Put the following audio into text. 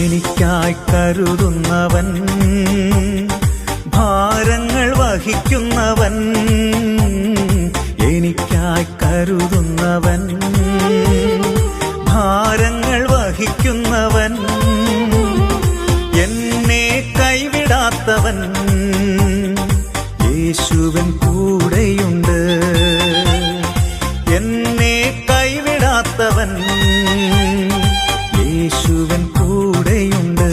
എനിക്കായി കരുതുന്നവൻ, ഭാരങ്ങൾ വഹിക്കുന്നവൻ, എനിക്കായി കരുതുന്നവൻ, ഭാരങ്ങൾ വഹിക്കുന്നവൻ, എന്നെ കൈവിടാത്തവൻ, യേശുവൻ കൂടെയുണ്ട്. എന്നെ കൈവിടാത്തവൻ, യേശുവൻ കൂടെയുണ്ട്.